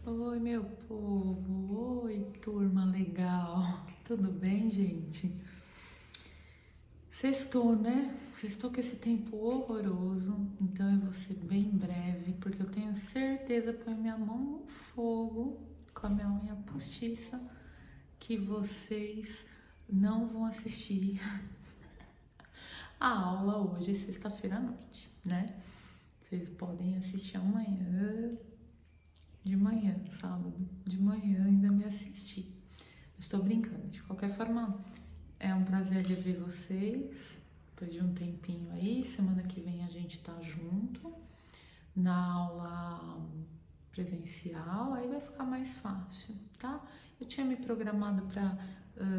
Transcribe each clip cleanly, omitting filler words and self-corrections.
Oi, meu povo! Oi, turma legal! Tudo bem, gente? Sextou, né? Sextou com esse tempo horroroso, então eu vou ser bem breve, porque eu tenho certeza, põe minha mão no fogo, com a minha unha postiça, que vocês não vão assistir a aula hoje, sexta-feira à noite, né? Vocês podem assistir amanhã, de manhã, sábado, de manhã ainda me assistir. Estou brincando. De qualquer forma, é um prazer rever vocês. Depois de um tempinho aí, semana que vem a gente tá junto na aula presencial, aí vai ficar mais fácil, tá? Eu tinha me programado para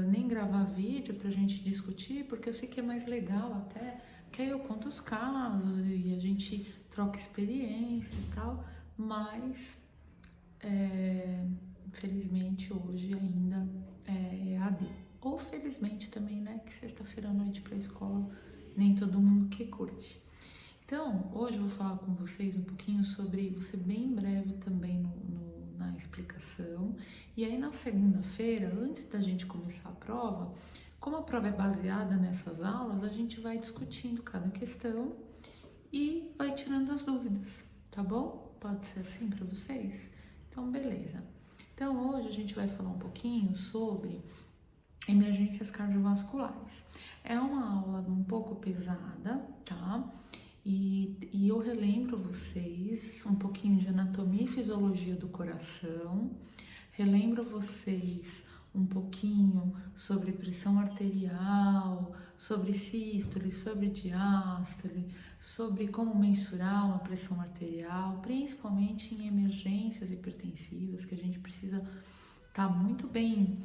nem gravar vídeo pra gente discutir, porque eu sei que é mais legal até, que aí eu conto os casos e a gente troca experiência e tal, mas infelizmente hoje ainda é EAD. Ou felizmente também, né? Que sexta-feira à noite para a escola nem todo mundo que curte. Então, hoje eu vou falar com vocês um pouquinho sobre, vou ser bem breve também na explicação. E aí na segunda-feira, antes da gente começar a prova, como a prova é baseada nessas aulas, a gente vai discutindo cada questão e vai tirando as dúvidas, tá bom? Pode ser assim para vocês? Então, beleza. Então, hoje a gente vai falar um pouquinho sobre emergências cardiovasculares. É uma aula um pouco pesada, tá? E eu relembro vocês um pouquinho de anatomia e fisiologia do coração, relembro vocês um pouquinho sobre pressão arterial, sobre sístole, sobre diástole, sobre como mensurar uma pressão arterial, principalmente em emergências hipertensivas, que a gente precisa estar muito bem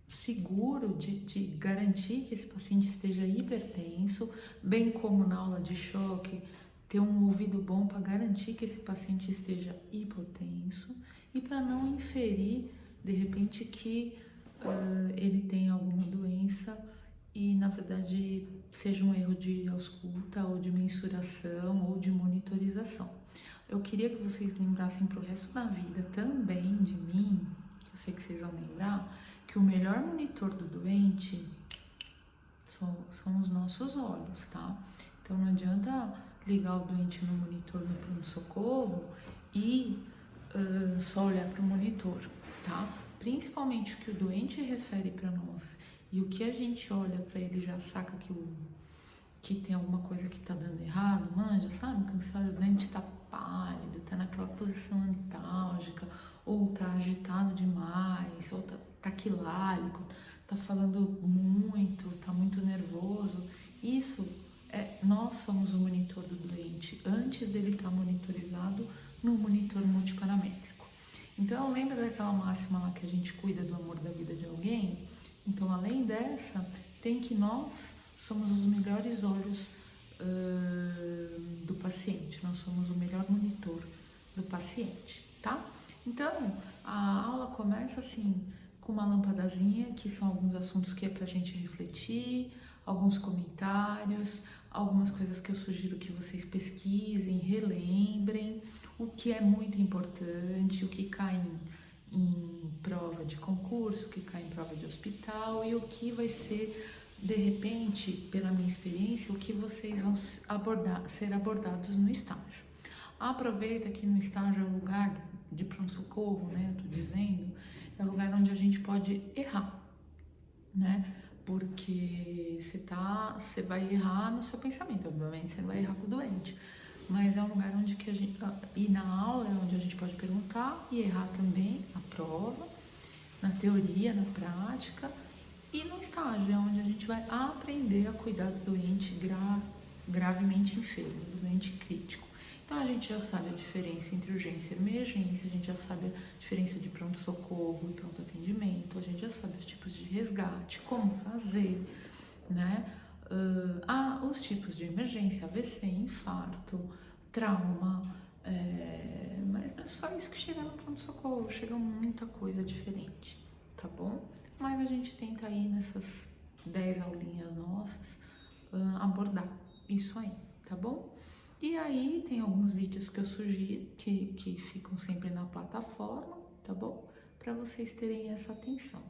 seguro de garantir que esse paciente esteja hipertenso, bem como na aula de choque, ter um ouvido bom para garantir que esse paciente esteja hipotenso e para não inferir de repente que ele tem alguma doença e na verdade seja um erro de ausculta ou de mensuração ou de monitorização. Eu queria que vocês lembrassem para o resto da vida também de mim, eu sei que vocês vão lembrar, que o melhor monitor do doente são os nossos olhos, tá? Então não adianta ligar o doente no monitor no pronto-socorro e só olhar para o monitor, tá? Principalmente o que o doente refere para nós e o que a gente olha para ele já saca que tem alguma coisa que tá dando errado, manja, sabe? Que o seu dente tá pálido, tá naquela posição antálgica, ou tá agitado demais, ou tá taquilálico, tá falando muito, tá muito nervoso. Isso nós somos o monitor do doente, antes dele estar monitorizado no monitor multiparamétrico. Então, lembra daquela máxima lá que a gente cuida do amor da vida de alguém? Então, além dessa, tem que nós somos os melhores olhos do paciente, nós somos o melhor monitor do paciente, tá? Então, a aula começa assim, com uma lampadazinha, que são alguns assuntos que é pra gente refletir, alguns comentários, algumas coisas que eu sugiro que vocês pesquisem, relembrem, o que é muito importante, o que cai em prova de concurso, o que cai em prova de hospital e o que vai ser, de repente, pela minha experiência, o que vocês vão ser abordados no estágio. Aproveita que no estágio é o lugar de pronto-socorro, né? Eu tô dizendo, é o lugar onde a gente pode errar, né? Porque você vai errar no seu pensamento, obviamente, você não vai errar com o doente. Mas é um lugar onde que a gente. E na aula é onde a gente pode perguntar e errar também na prova, na teoria, na prática. E no estágio é onde a gente vai aprender a cuidar do doente gravemente enfermo, do doente crítico. Então a gente já sabe a diferença entre urgência e emergência, a gente já sabe a diferença de pronto-socorro e pronto atendimento, a gente já sabe os tipos de resgate, como fazer, né? Os tipos de emergência, AVC, infarto, trauma, mas não é só isso que chega no pronto-socorro, chega muita coisa diferente, tá bom? Mas a gente tenta aí nessas 10 aulinhas nossas abordar isso aí, tá bom? E aí tem alguns vídeos que eu sugiro, que ficam sempre na plataforma, tá bom? Para vocês terem essa atenção.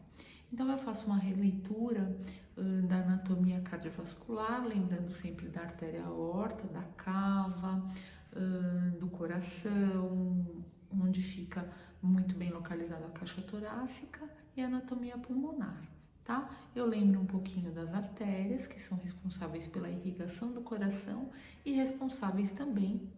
Então eu faço uma releitura da anatomia cardiovascular, lembrando sempre da artéria aorta, da cava, do coração, onde fica muito bem localizada a caixa torácica, e a anatomia pulmonar, tá? Eu lembro um pouquinho das artérias, que são responsáveis pela irrigação do coração e responsáveis também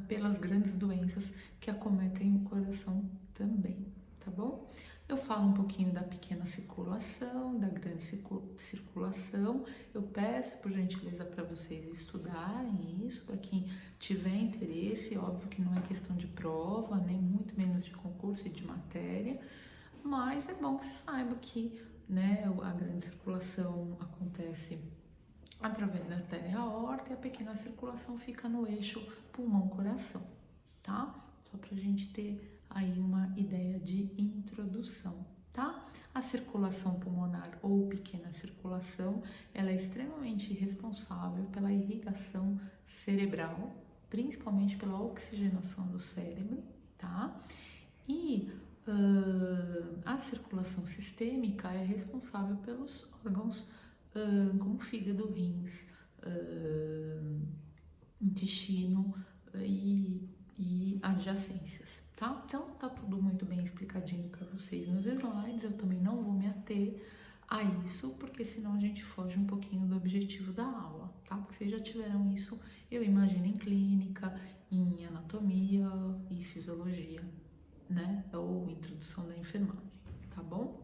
pelas grandes doenças que acometem o coração também, tá bom? Eu falo um pouquinho da pequena circulação, da grande circulação. Eu peço, por gentileza, para vocês estudarem isso, para quem tiver interesse. Óbvio que não é questão de prova, nem muito menos de concurso e de matéria, mas é bom que se saiba que, né, a grande circulação acontece através da artéria aorta e a pequena circulação fica no eixo pulmão-coração, tá? Só para a gente ter aí uma ideia de introdução, tá? A circulação pulmonar ou pequena circulação, ela é extremamente responsável pela irrigação cerebral, principalmente pela oxigenação do cérebro, tá? E a circulação sistêmica é responsável pelos órgãos como fígado, rins, intestino e adjacências, tá? Então tá tudo muito bem explicadinho para vocês nos slides. Eu também não vou me ater a isso, porque senão a gente foge um pouquinho do objetivo da aula, tá? Porque vocês já tiveram isso, eu imagino, em clínica, em anatomia e fisiologia, né? Ou introdução da enfermagem, tá bom?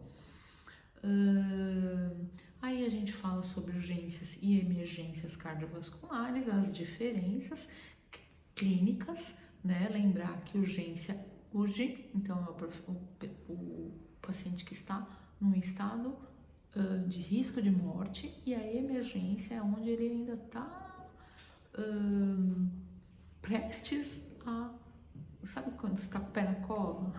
Aí a gente fala sobre urgências e emergências cardiovasculares, as diferenças clínicas, né? Lembrar que urgência urge, então é o paciente que está num estado de risco de morte, e a emergência é onde ele ainda está prestes a, sabe quando está com o pé na cova?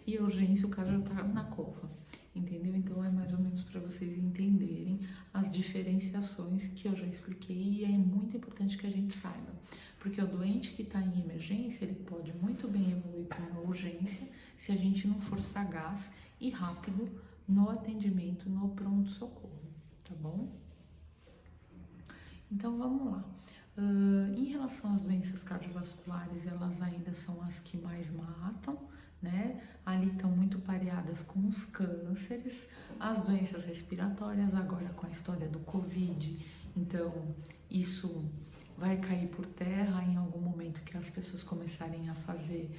E a urgência, o cara já está na cova, entendeu? Então é mais ou menos para vocês entenderem as diferenciações que eu já expliquei, e é muito importante que a gente saiba, porque o doente que está em emergência, ele pode muito bem evoluir para uma urgência se a gente não for sagaz e rápido no atendimento no pronto-socorro, tá bom? Então vamos lá. Em relação às doenças cardiovasculares, elas ainda são as que mais matam, né? Ali estão muito pareadas com os cânceres, as doenças respiratórias, agora com a história do Covid, então isso vai cair por terra em algum momento que as pessoas começarem a fazer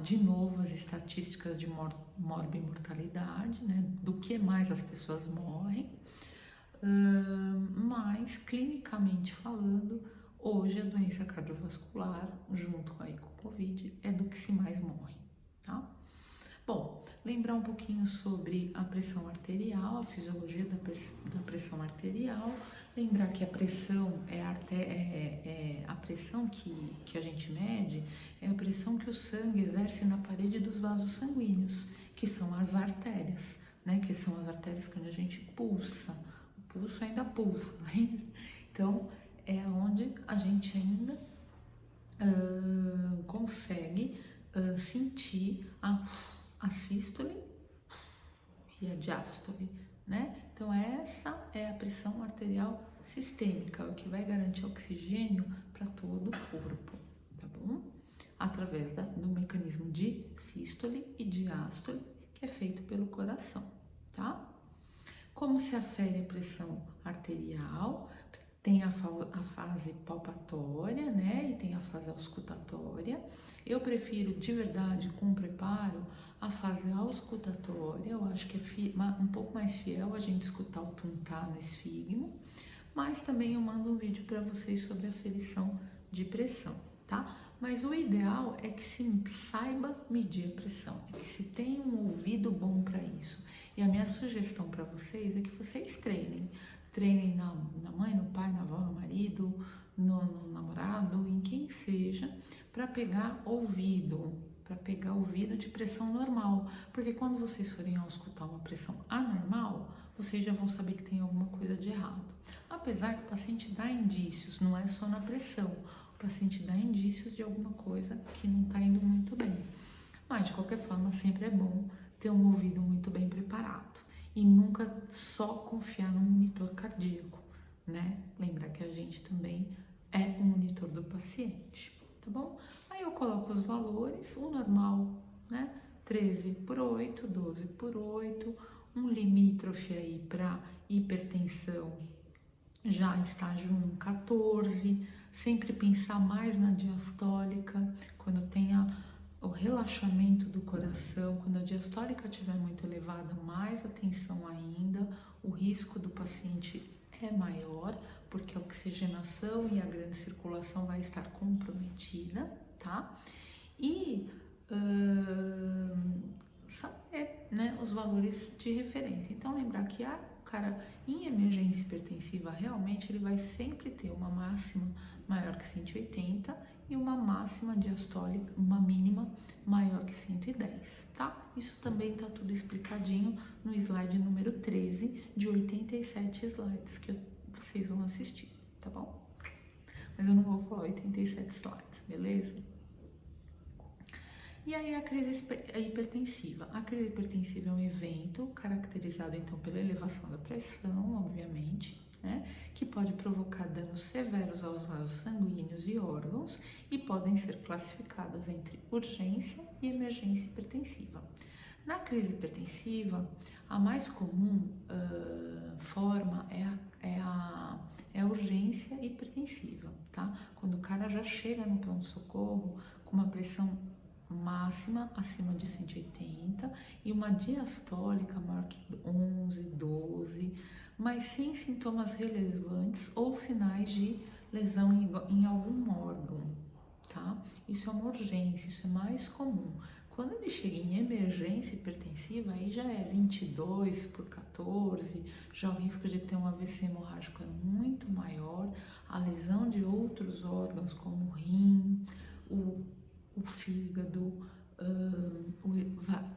de novo as estatísticas de morbimortalidade, né? Do que mais as pessoas morrem, mas clinicamente falando, hoje a doença cardiovascular, junto aí com o Covid, é do que se mais morre, tá? Bom, lembrar um pouquinho sobre a pressão arterial, a fisiologia da pressão arterial. Lembrar que a pressão a pressão que a gente mede é a pressão que o sangue exerce na parede dos vasos sanguíneos, que são as artérias, né? Que são as artérias quando a gente pulsa. O pulso ainda pulsa, lembra? Então, é onde a gente ainda consegue sentir a sístole e a diástole, né? Então essa é a pressão arterial sistêmica, o que vai garantir oxigênio para todo o corpo, tá bom? Através do mecanismo de sístole e diástole, que é feito pelo coração, tá? Como se afere a pressão arterial? Tem a fase palpatória, né? E tem a fase auscultatória. Eu prefiro, de verdade, com preparo, a fase auscultatória. Eu acho que é um pouco mais fiel a gente escutar o tuntar no esfígmo. Mas também eu mando um vídeo para vocês sobre aferição de pressão, tá? Mas o ideal é que se saiba medir a pressão, é que se tenha um ouvido bom para isso. E a minha sugestão para vocês é que vocês treinem. Treinem na mãe, no pai, na avó, no marido, no namorado, em quem seja, para pegar ouvido de pressão normal. Porque quando vocês forem auscultar uma pressão anormal, vocês já vão saber que tem alguma coisa de errado. Apesar que o paciente dá indícios, não é só na pressão. O paciente dá indícios de alguma coisa que não está indo muito bem. Mas, de qualquer forma, sempre é bom ter um ouvido muito bem preparado e nunca só confiar no monitor cardíaco, né? Lembrar que a gente também é o monitor do paciente, tá bom? Aí eu coloco os valores, o normal, né? 13/8, 12/8, um limítrofe aí para hipertensão, já estágio 1, 14, sempre pensar mais na diastólica, quando tenha o relaxamento do coração, quando a diastólica estiver muito elevada, mais atenção ainda, o risco do paciente é maior, porque a oxigenação e a grande circulação vai estar comprometida, tá? E saber, né, os valores de referência. Então, lembrar que o cara em emergência hipertensiva, realmente ele vai sempre ter uma máxima maior que 180 e uma máxima diastólica, uma mínima maior que 110, tá? Isso também tá tudo explicadinho no slide número 13 de 87 slides que vocês vão assistir, tá bom? Mas eu não vou falar 87 slides, beleza? E aí a crise hipertensiva. A crise hipertensiva é um evento caracterizado então pela elevação da pressão, obviamente, né, que pode provocar danos severos aos vasos sanguíneos e órgãos e podem ser classificadas entre urgência e emergência hipertensiva. Na crise hipertensiva, a mais comum forma é a urgência hipertensiva, tá? Quando o cara já chega no pronto-socorro com uma pressão máxima acima de 180 e uma diastólica maior que 11, 12, mas sem sintomas relevantes ou sinais de lesão em algum órgão, tá? Isso é uma urgência, isso é mais comum. Quando ele chega em emergência hipertensiva, aí já é 22/14, já o risco de ter um AVC hemorrágico é muito maior, a lesão de outros órgãos como o rim, o fígado,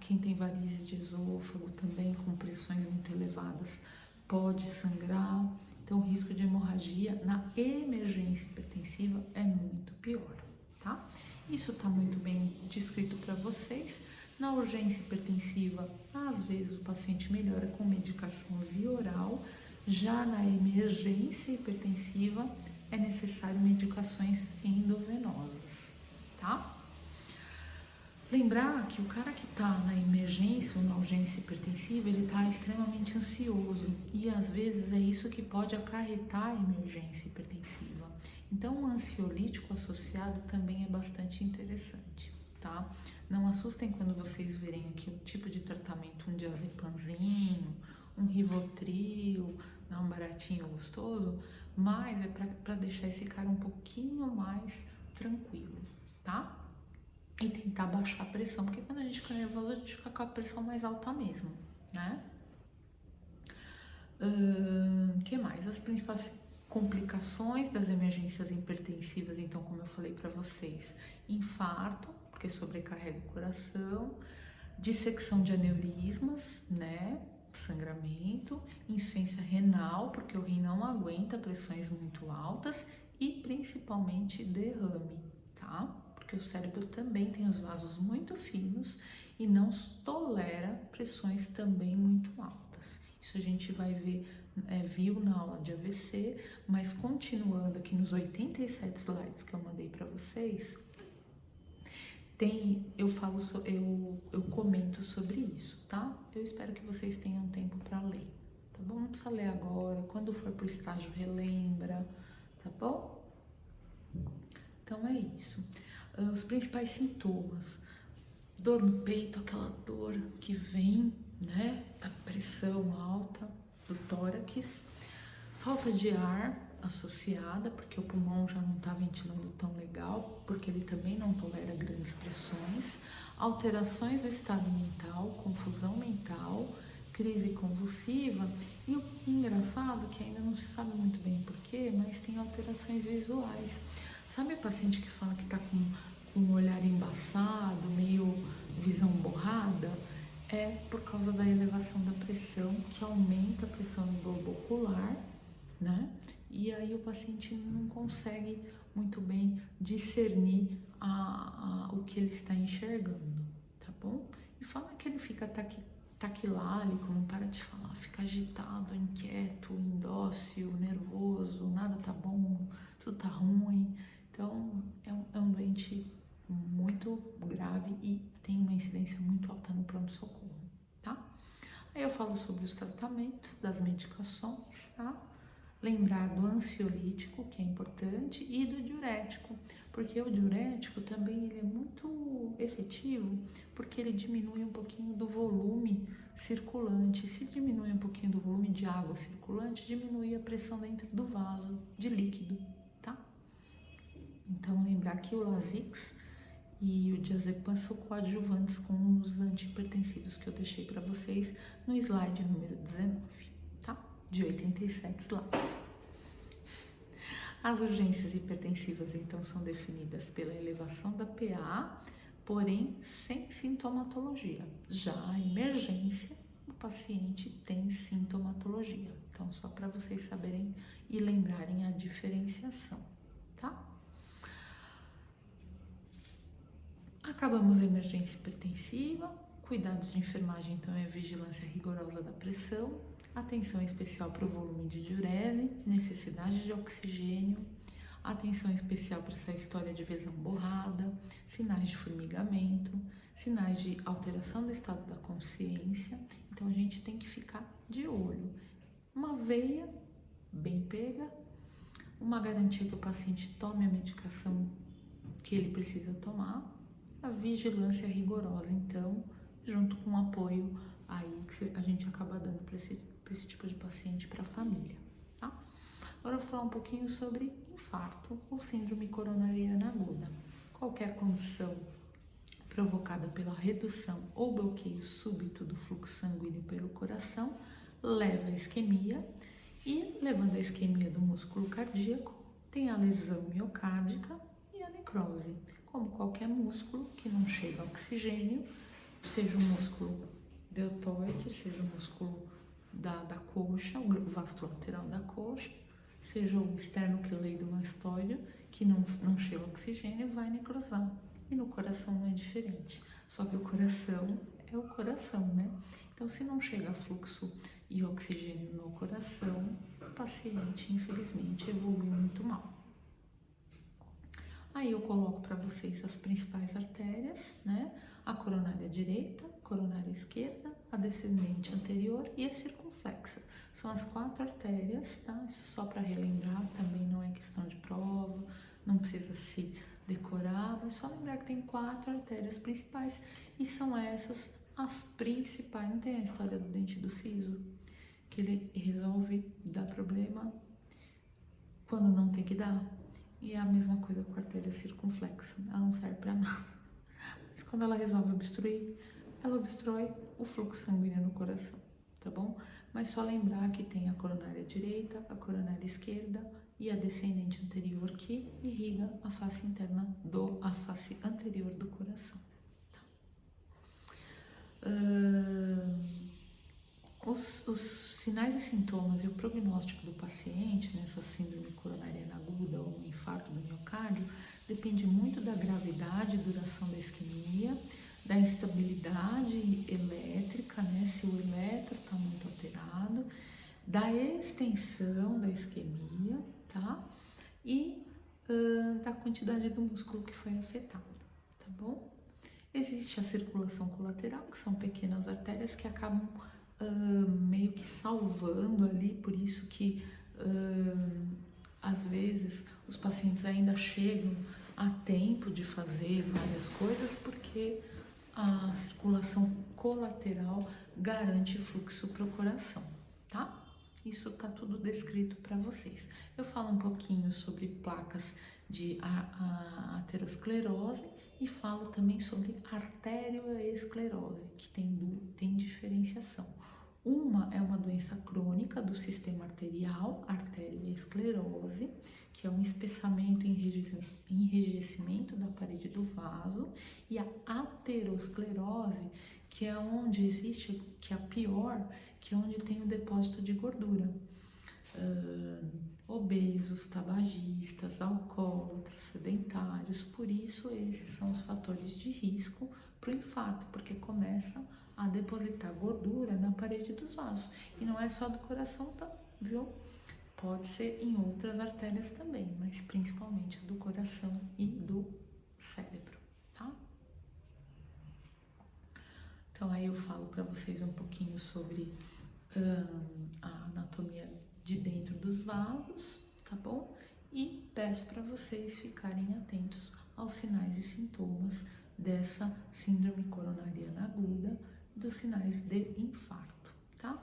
quem tem varizes de esôfago também com pressões muito elevadas pode sangrar, então o risco de hemorragia na emergência hipertensiva é muito pior, tá? Isso está muito bem descrito para vocês. Na urgência hipertensiva, às vezes o paciente melhora com medicação via oral, já na emergência hipertensiva é necessário medicações endovenosas, tá? Lembrar que o cara que está na emergência ou na urgência hipertensiva, ele está extremamente ansioso e às vezes é isso que pode acarretar a emergência hipertensiva. Então, o ansiolítico associado também é bastante interessante, tá? Não assustem quando vocês verem aqui o tipo de tratamento, um diazepamzinho, um Rivotril, um baratinho gostoso, mas é para deixar esse cara um pouquinho mais tranquilo, tá? E tentar baixar a pressão, porque quando a gente fica nervoso, a gente fica com a pressão mais alta mesmo, né? Que mais? As principais complicações das emergências hipertensivas, então, como eu falei para vocês, infarto, porque sobrecarrega o coração, dissecção de aneurismas, né? Sangramento, insuficiência renal, porque o rim não aguenta pressões muito altas e principalmente derrame, tá? Porque o cérebro também tem os vasos muito finos e não tolera pressões também muito altas. Isso a gente vai ver, viu na aula de AVC, mas continuando aqui nos 87 slides que eu mandei para vocês, eu comento sobre isso, tá? Eu espero que vocês tenham tempo para ler, tá bom? Não precisa ler agora, quando for pro estágio relembra, tá bom? Então é isso. Os principais sintomas: dor no peito, aquela dor que vem, né, da pressão alta do tórax, falta de ar associada, porque o pulmão já não está ventilando tão legal, porque ele também não tolera grandes pressões, alterações do estado mental, confusão mental, crise convulsiva e o engraçado que ainda não se sabe muito bem porquê, mas tem alterações visuais. Sabe o paciente que fala que está com um olhar embaçado, meio visão borrada? É por causa da elevação da pressão, que aumenta a pressão no globo ocular, né? E aí o paciente não consegue muito bem discernir o que ele está enxergando, tá bom? E fala que ele fica taquilálico, não para de falar, fica agitado, inquieto, indócil, nervoso, nada tá bom, tudo tá ruim. Então, é um doente muito grave e tem uma incidência muito alta no pronto-socorro, tá? Aí eu falo sobre os tratamentos, das medicações, tá? Lembrar do ansiolítico, que é importante, e do diurético, porque o diurético também ele é muito efetivo, porque ele diminui um pouquinho do volume circulante. Se diminui um pouquinho do volume de água circulante, diminui a pressão dentro do vaso de líquido, tá? Então, lembrar que o Lasix e o diazepam são coadjuvantes com os antihipertensivos que eu deixei para vocês no slide número 19, tá? De 87 slides. As urgências hipertensivas, então, são definidas pela elevação da PA, porém sem sintomatologia. Já a emergência, o paciente tem sintomatologia. Então, só para vocês saberem e lembrarem a diferenciação, tá? Acabamos a emergência hipertensiva, cuidados de enfermagem, então, é vigilância rigorosa da pressão, atenção especial para o volume de diurese, necessidade de oxigênio, atenção especial para essa história de visão borrada, sinais de formigamento, sinais de alteração do estado da consciência. Então, a gente tem que ficar de olho. Uma veia bem pega, uma garantia que o paciente tome a medicação que ele precisa tomar, a vigilância rigorosa, então, junto com o apoio aí que a gente acaba dando para esse tipo de paciente, para a família, tá? Agora eu vou falar um pouquinho sobre infarto ou síndrome coronariana aguda. Qualquer condição provocada pela redução ou bloqueio súbito do fluxo sanguíneo pelo coração leva à isquemia e, levando à isquemia do músculo cardíaco, tem a lesão miocárdica e a necrose. Como qualquer músculo que não chega a oxigênio, seja o músculo deltoide, seja o músculo da coxa, o vasto lateral da coxa, seja o esternocleidomastoideo, que não chega a oxigênio, vai necrosar. E no coração não é diferente. Só que o coração é o coração, né? Então, se não chega fluxo e oxigênio no coração, o paciente, infelizmente, evolui muito mal. Aí eu coloco para vocês as principais artérias, né? A coronária direita, coronária esquerda, a descendente anterior e a circunflexa. São as 4 artérias, tá? Isso só para relembrar, também não é questão de prova, não precisa se decorar, mas só lembrar que tem 4 artérias principais e são essas as principais. Não tem a história do dente do siso, que ele resolve dar problema quando não tem que dar? E é a mesma coisa com a artéria circunflexa, ela não serve para nada. Mas quando ela resolve obstruir, ela obstrói o fluxo sanguíneo no coração, tá bom? Mas só lembrar que tem a coronária direita, a coronária esquerda e a descendente anterior que irriga a face a face anterior do coração. Tá? Os sinais e sintomas e o prognóstico do paciente nessa síndrome coronariana aguda ou um infarto do miocárdio depende muito da gravidade e duração da isquemia, da instabilidade elétrica, né, se o eletro está muito alterado, da extensão da isquemia, tá? E da quantidade do músculo que foi afetado, tá bom? Existe a circulação colateral, que são pequenas artérias que acabam meio que salvando ali, por isso que às vezes os pacientes ainda chegam a tempo de fazer várias coisas, porque a circulação colateral garante fluxo para o coração, tá? Isso tá tudo descrito para vocês. Eu falo um pouquinho sobre placas de aterosclerose e falo também sobre arterioesclerose, que tem diferenciação. Uma é uma doença crônica do sistema arterial, arterioesclerose, que é um espessamento e enrijecimento da parede do vaso, e a aterosclerose, que é onde existe, que é a pior, que é onde tem o depósito de gordura. obesos, tabagistas, alcoólatras, sedentários. Por isso, esses são os fatores de risco para o infarto, porque começam a depositar gordura na parede dos vasos. E não é só do coração, tá? Viu? Pode ser em outras artérias também, mas principalmente do coração e do cérebro, tá? Então aí eu falo para vocês um pouquinho sobre a anatomia de dentro dos vasos, tá bom? E peço para vocês ficarem atentos aos sinais e sintomas dessa síndrome coronariana aguda, dos sinais de infarto, tá?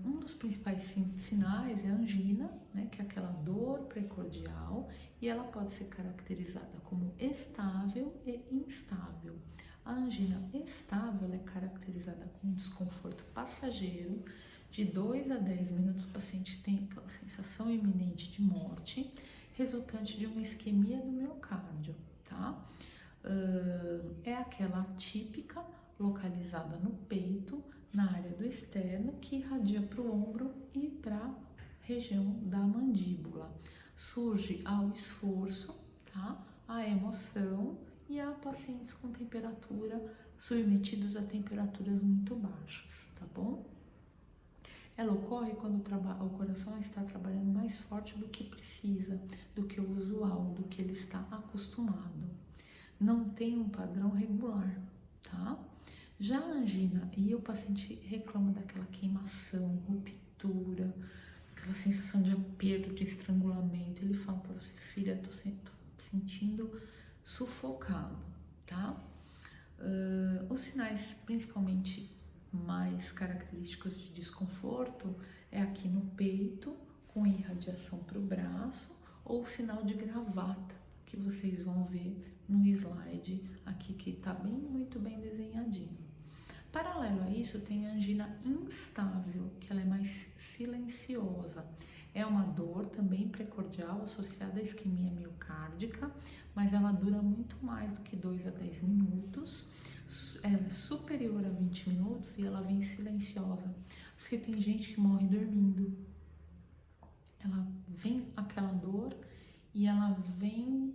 Um dos principais sinais é a angina, né, que é aquela dor precordial, e ela pode ser caracterizada como estável e instável. A angina estável é caracterizada com desconforto passageiro, de 2 a 10 minutos o paciente tem aquela sensação iminente de morte, resultante de uma isquemia do miocárdio, tá? É aquela típica localizada no peito, na área do externo, que irradia para o ombro e para a região da mandíbula. Surge ao esforço, tá? A emoção e a pacientes com temperatura, submetidos a temperaturas muito baixas, tá bom? Ela ocorre quando o coração está trabalhando mais forte do que precisa, do que o usual, do que ele está acostumado. Não tem um padrão regular, tá? Já a angina, e o paciente reclama daquela queimação, ruptura, aquela sensação de aperto, de estrangulamento, ele fala para você, filha, tô sentindo sufocado, tá? Os sinais principalmente mais característicos de desconforto é aqui no peito, com irradiação para o braço, ou sinal de gravata, que vocês vão ver no slide aqui, que está muito bem desenhadinho. Paralelo a isso, tem a angina instável, que ela é mais silenciosa. É uma dor também precordial associada à isquemia miocárdica, mas ela dura muito mais do que 2 a 10 minutos. Ela é superior a 20 minutos e ela vem silenciosa, porque tem gente que morre dormindo. Ela vem aquela dor e ela vem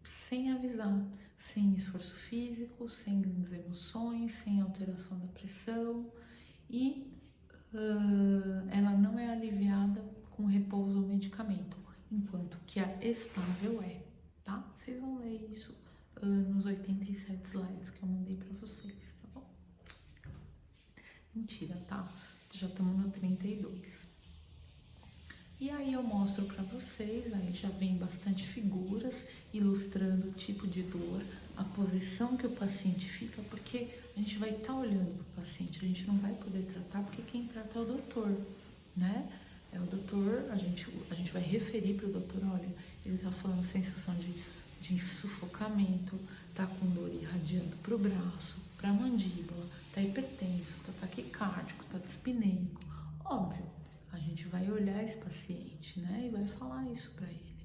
sem avisar, sem esforço físico, sem grandes emoções, sem alteração da pressão, e ela não é aliviada com repouso ou medicamento, enquanto que a estável é, tá? Vocês vão ler isso nos 87 slides que eu mandei para vocês, tá bom? Mentira, tá? Já estamos no 32. E aí eu mostro para vocês, aí já vem bastante figuras ilustrando o tipo de dor, a posição que o paciente fica, porque a gente vai estar olhando para o paciente, a gente não vai poder tratar, porque quem trata é o doutor, né? É o doutor, a gente vai referir para o doutor, olha, ele está falando sensação de sufocamento, tá com dor irradiando para o braço, para a mandíbula, tá hipertenso, tá taquicárdico, tá dispineico, óbvio. A gente vai olhar esse paciente, né, e vai falar isso para ele.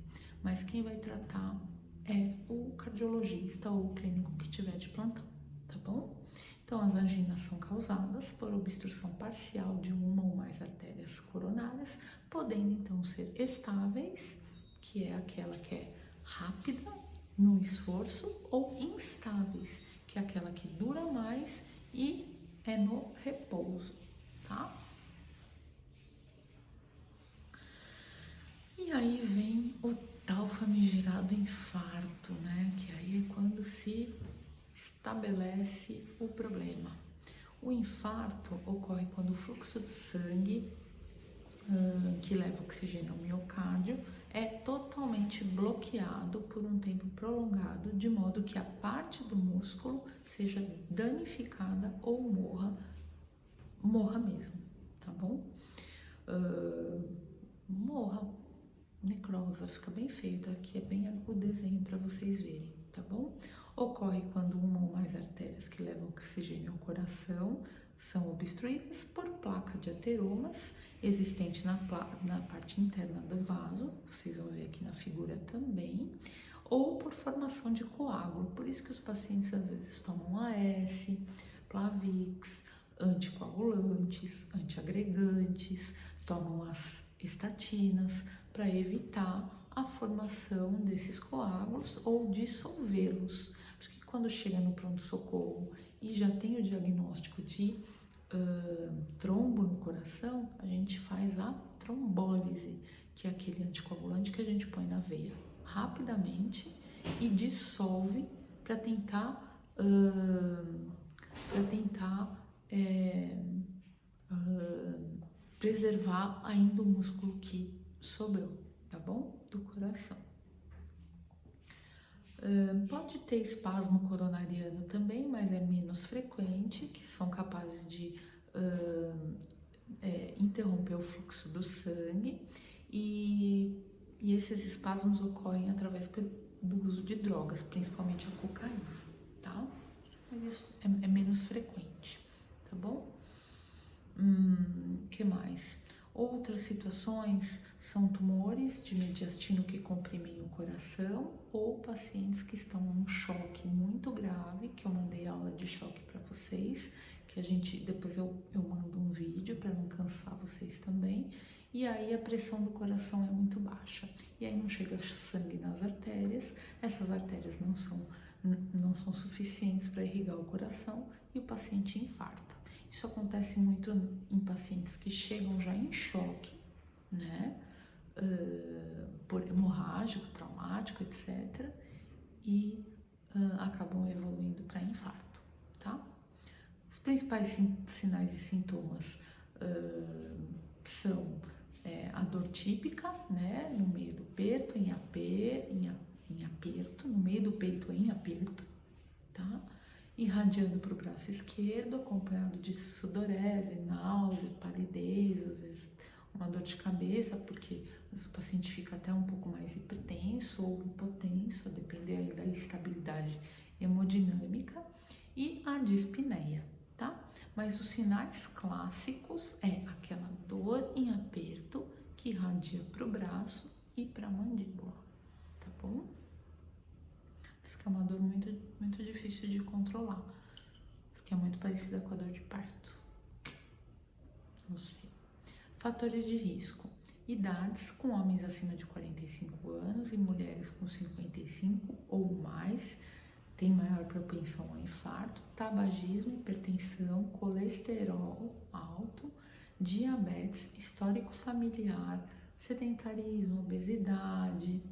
Mas quem vai tratar é o cardiologista ou o clínico que tiver de plantão, tá bom? Então, as anginas são causadas por obstrução parcial de uma ou mais artérias coronárias, podendo então ser estáveis, que é aquela que é rápida no esforço, ou instáveis, que é aquela que dura mais e é no repouso, tá? E aí vem o tal famigerado infarto, né? Que aí é quando se estabelece o problema. O infarto ocorre quando o fluxo de sangue que leva oxigênio ao miocárdio é totalmente bloqueado por um tempo prolongado, de modo que a parte do músculo seja danificada ou morra mesmo, tá bom? Morra. Necrosa, fica bem feito, aqui é bem o desenho para vocês verem, tá bom? Ocorre quando uma ou mais artérias que levam oxigênio ao coração são obstruídas por placa de ateromas existente na parte interna do vaso, vocês vão ver aqui na figura também, ou por formação de coágulo, por isso que os pacientes às vezes tomam AS, Plavix, anticoagulantes, antiagregantes, tomam as estatinas, para evitar a formação desses coágulos ou dissolvê-los. Porque quando chega no pronto-socorro e já tem o diagnóstico de trombo no coração, a gente faz a trombólise, que é aquele anticoagulante que a gente põe na veia rapidamente e dissolve para tentar preservar ainda o músculo que sobrou, tá bom? Do coração. Pode ter espasmo coronariano também, mas é menos frequente, que são capazes de interromper o fluxo do sangue e esses espasmos ocorrem através do uso de drogas, principalmente a cocaína, tá? Mas isso é menos frequente, tá bom? Que mais? Outras situações são tumores de mediastino que comprimem o coração ou pacientes que estão num choque muito grave, que eu mandei aula de choque para vocês, que depois eu mando um vídeo para não cansar vocês também, e aí a pressão do coração é muito baixa, e aí não chega sangue nas artérias, essas artérias não são suficientes para irrigar o coração e o paciente infarta. Isso acontece muito em pacientes que chegam já em choque, né? Por hemorrágico, traumático, etc. E acabam evoluindo para infarto, tá? Os principais sinais e sintomas são a dor típica, né? No meio do peito, em aperto, no meio do peito em aperto, tá? Irradiando para o braço esquerdo, acompanhado de sudorese, náusea, palidez, às vezes uma dor de cabeça, porque o paciente fica até um pouco mais hipertenso ou hipotenso, a depender aí da estabilidade hemodinâmica, e a dispneia, tá? Mas os sinais clássicos é aquela dor em aperto que irradia para o braço e para a mandíbula, tá bom? Diz que é uma dor muito, muito difícil de controlar. Diz que é muito parecida com a dor de parto. Não sei. Fatores de risco. Idades com homens acima de 45 anos e mulheres com 55 ou mais têm maior propensão ao infarto, tabagismo, hipertensão, colesterol alto, diabetes, histórico familiar, sedentarismo, obesidade,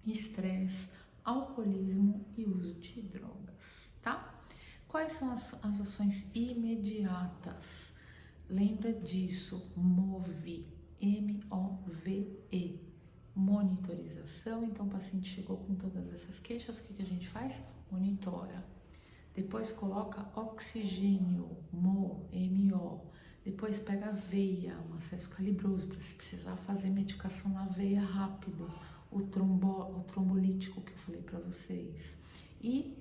estresse, alcoolismo e uso de drogas, tá? Quais são as ações imediatas? Lembra disso, MOVE, M-O-V-E, monitorização. Então, o paciente chegou com todas essas queixas, o que a gente faz? Monitora. Depois coloca oxigênio, MO, M-O. Depois pega a veia, um acesso calibroso, para se precisar fazer medicação na veia rápido. O trombolítico que eu falei para vocês, e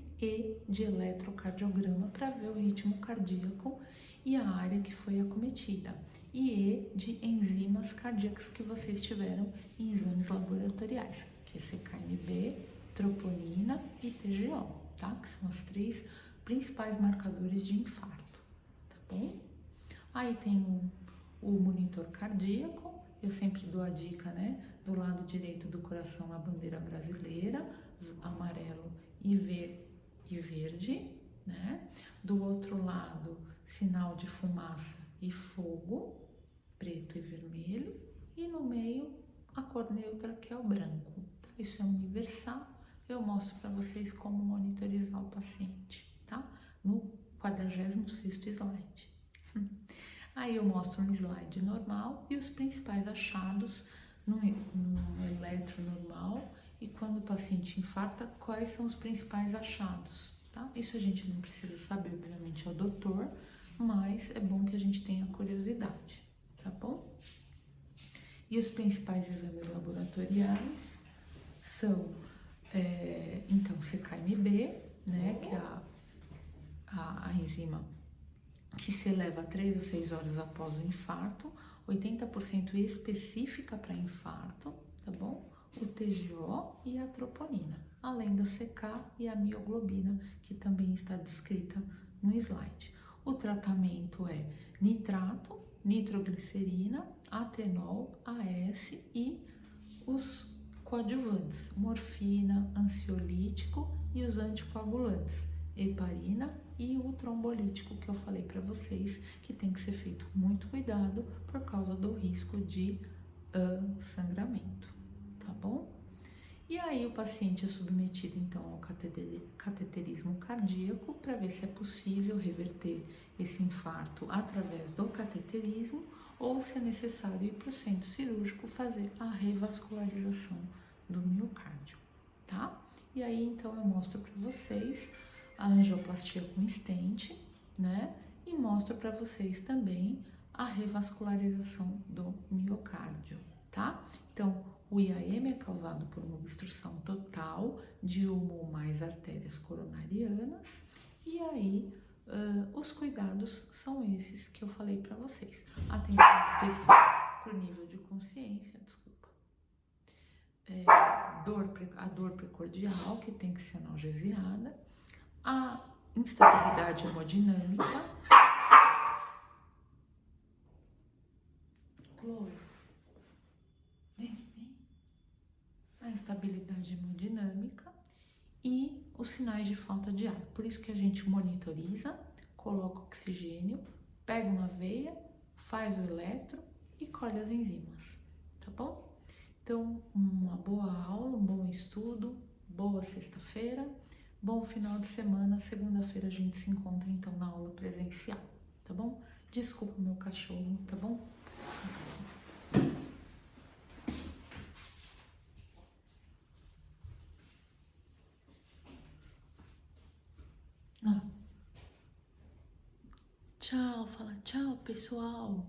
de eletrocardiograma para ver o ritmo cardíaco e a área que foi acometida, e de enzimas cardíacas que vocês tiveram em exames laboratoriais, que é CKMB, troponina e TGO, tá? Que são os 3 principais marcadores de infarto, tá bom? Aí tem o monitor cardíaco, eu sempre dou a dica, né? Do lado direito do coração a bandeira brasileira, amarelo e verde, né? Do outro lado, sinal de fumaça e fogo, preto e vermelho, e no meio a cor neutra, que é o branco. Isso é universal, eu mostro para vocês como monitorizar o paciente, tá? No 46º slide. Aí eu mostro um slide normal e os principais achados no eletro normal, e quando o paciente infarta, quais são os principais achados, tá? Isso a gente não precisa saber, obviamente, é o doutor, mas é bom que a gente tenha curiosidade, tá bom? E os principais exames laboratoriais são, então, CKMB, né, que é a enzima que se eleva 3 a 6 horas após o infarto, 80% específica para infarto, tá bom? O TGO e a troponina, além da CK e a mioglobina, que também está descrita no slide. O tratamento é nitrato, nitroglicerina, atenol, AS e os coadjuvantes, morfina, ansiolítico e os anticoagulantes, heparina e o trombolítico que eu falei para vocês, que tem que ser feito muito cuidado por causa do risco de sangramento, tá bom? E aí o paciente é submetido então ao cateterismo cardíaco para ver se é possível reverter esse infarto através do cateterismo ou se é necessário ir para o centro cirúrgico fazer a revascularização do miocárdio, tá? E aí então eu mostro para vocês a angioplastia com stent, né? E mostro para vocês também a revascularização do miocárdio, tá? Então, o IAM é causado por uma obstrução total de uma ou mais artérias coronarianas e aí os cuidados são esses que eu falei para vocês. Atenção específica para o nível de consciência, desculpa. A dor precordial, que tem que ser analgesiada, a instabilidade hemodinâmica, a instabilidade hemodinâmica e os sinais de falta de ar. Por isso que a gente monitoriza, coloca oxigênio, pega uma veia, faz o eletro e colhe as enzimas, tá bom? Então, uma boa aula, um bom estudo, boa sexta-feira, bom final de semana. Segunda-feira a gente se encontra então na aula presencial, tá bom? Desculpa o meu cachorro, tá bom? Tchau, fala tchau, pessoal.